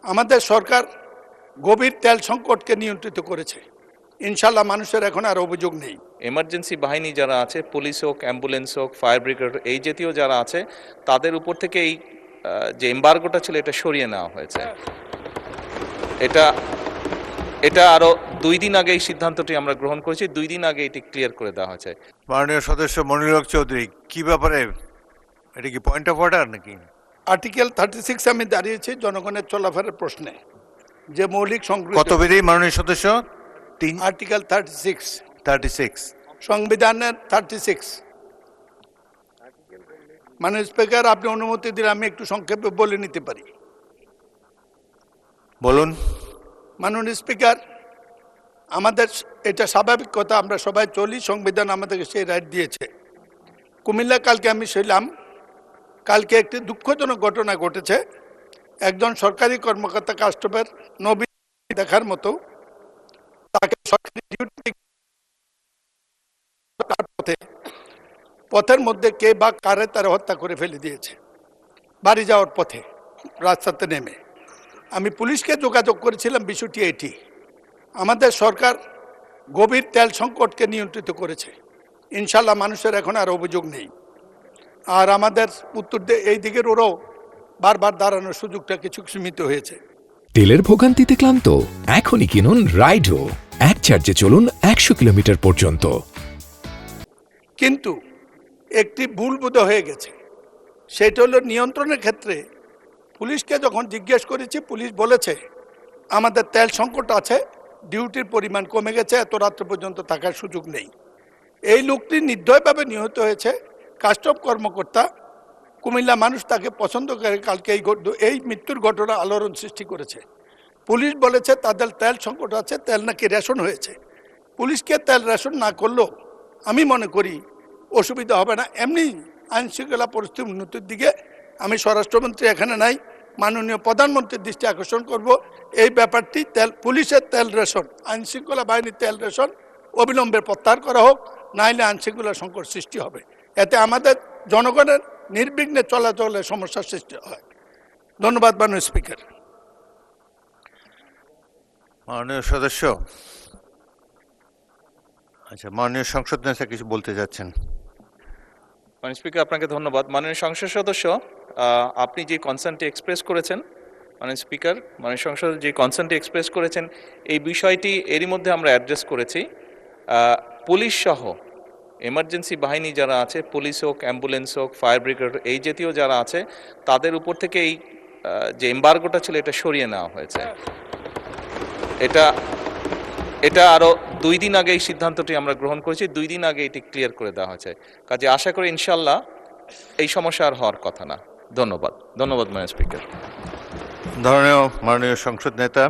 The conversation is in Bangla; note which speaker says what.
Speaker 1: আমাদের সরকার গভীর তেল সংকটকে নিয়ন্ত্রিত করেছে। ইনশাল্লাহ মানুষের এখন আর অভিযোগ নেই।
Speaker 2: এমার্জেন্সি বাহিনী যারা আছে, পুলিশ হোক, অ্যাম্বুলেন্স হোক, ফায়ার ব্রিগেড, এই জাতীয় যারা আছে, তাদের উপর থেকে এই যে এম্বার্গোটা ছিল এটা সরিয়ে নেওয়া হয়েছে। এটা এটা আরো 2 দিন আগে এই সিদ্ধান্তটি আমরা গ্রহণ করেছি, 2 দিন আগে এটি ক্লিয়ার করে দেওয়া হয়েছে।
Speaker 3: মাননীয় সদস্য মনিরুল হক চৌধুরী, কি ব্যাপারে, এটা কি পয়েন্ট অফ অর্ডার নাকি?
Speaker 1: আর্টিকেল 36 আমি দাঁড়িয়েছি জনগণের চলাফেরার প্রশ্নে, যে মৌলিক
Speaker 3: কত বিধি মাননীয় সদস্য?
Speaker 1: আর্টিকেল
Speaker 3: 36
Speaker 1: সংবিধানের 36। মাননীয় স্পিকার, আপনি অনুমতি দিলে আমি একটু সংক্ষেপে বলে নিতে পারি।
Speaker 3: বলুন।
Speaker 1: মাননীয় স্পিকার, আমাদের এটা স্বাভাবিক কথা, আমরা সবাই চলি, সংবিধান আমাদেরকে সেই রাইট দিয়েছে। কুমিল্লা কালকে আমি ছিলাম, কালকে একটি দুঃখজনক ঘটনা ঘটেছে। একজন সরকারি কর্মকর্তা কাস্টমের নবী দেখার মতো তাকে সরকারি ডিউটি পথের মধ্যে কে বা কারে তারা হত্যা করে ফেলে দিয়েছে বাড়ি যাওয়ার পথে রাস্তাতে নেমে। আমি পুলিশকে যোগাযোগ করেছিলাম, বিষয়টি এটি। আমাদের সরকার গভীর তেল সংকটকে নিয়ন্ত্রিত করেছে। ইনশাল্লাহ মানুষের এখন আর অভিযোগ নেই। আর আমাদের উত্তর এই দিকের ওরও বারবার দাঁড়ানোর সুযোগটা কিছু সীমিত হয়েছে।
Speaker 4: তেলের ভোগান্তিতে ক্লান্ত? এখনই কিনুন রাইডো, এক চার্জে চলুন 100 কিলোমিটার পর্যন্ত।
Speaker 1: কিন্তু একটি ভুল বোধ হয়ে গেছে, সেটা হলো নিয়ন্ত্রণের ক্ষেত্রে পুলিশকে যখন জিজ্ঞেস করেছি, পুলিশ বলেছে আমাদের তেল সংকট আছে, ডিউটির পরিমাণ কমে গেছে, এত রাত্র পর্যন্ত থাকার সুযোগ নেই। এই লোকটি নির্দয়ভাবে নিহত হয়েছে। কাস্টম কর্মকর্তা, কুমিল্লা মানুষ তাকে পছন্দ করে, কালকে এই মৃত্যুর ঘটনা আলোড়ন সৃষ্টি করেছে। পুলিশ বলেছে তাদের তেল সংকট আছে, তেল নাকি রেশন হয়েছে। পুলিশকে তেল রেশন না করলেও আমি মনে করি অসুবিধা হবে না। এমনি আইন শৃঙ্খলা পরিস্থিতির উন্নতির দিকে আমি স্বরাষ্ট্রমন্ত্রী এখানে নাই, মাননীয় প্রধানমন্ত্রীর দৃষ্টি আকর্ষণ করব। এই ব্যাপারটি পুলিশের তেল রেশন, আইন শৃঙ্খলা বাহিনীর তেল রেশন অবিলম্বে প্রত্যাহার করা হোক, নাইলে আইন শৃঙ্খলা সংকট সৃষ্টি হবে। এতে আমাদের জনগণের নির্বিঘ্নে চলাচলের সমস্যার সৃষ্টি হয়। ধন্যবাদ মাননীয় স্পিকার।
Speaker 3: মাননীয় সদস্য, আচ্ছা, মাননীয় সংসদ নেতা কিছু বলতে যাচ্ছেন?
Speaker 2: মাননীয় স্পিকার, আপনাকে ধন্যবাদ। মাননীয় সংসদ সদস্য, আপনি যে কনসার্নটি এক্সপ্রেস করেছেন, মাননীয় স্পিকার, মাননীয় সংসদ যে কনসার্নটি এক্সপ্রেস করেছেন, এই বিষয়টি এরই মধ্যে আমরা অ্যাড্রেস করেছি। পুলিশ সহ এমার্জেন্সি বাহিনী যারা আছে, পুলিশ হোক, অ্যাম্বুলেন্স হোক, ফায়ার ব্রিগেড, এই জাতীয় যারা আছে, তাদের উপর থেকে এই যে এম্বার্গোটা ছিল এটা সরিয়ে নেওয়া হয়েছে। এটা আরো 2 দিন আগে এই সিদ্ধান্তটি আমরা গ্রহণ করেছি, 2 দিন আগে এটি ক্লিয়ার করে দেওয়া হয়েছে। কাজে আশা করি ইনশাল্লাহ এই সমস্যা আর হওয়ার কথা না। ধন্যবাদ মাননীয় স্পিকার।
Speaker 3: ধন্যবাদ মাননীয় সংসদ নেতা।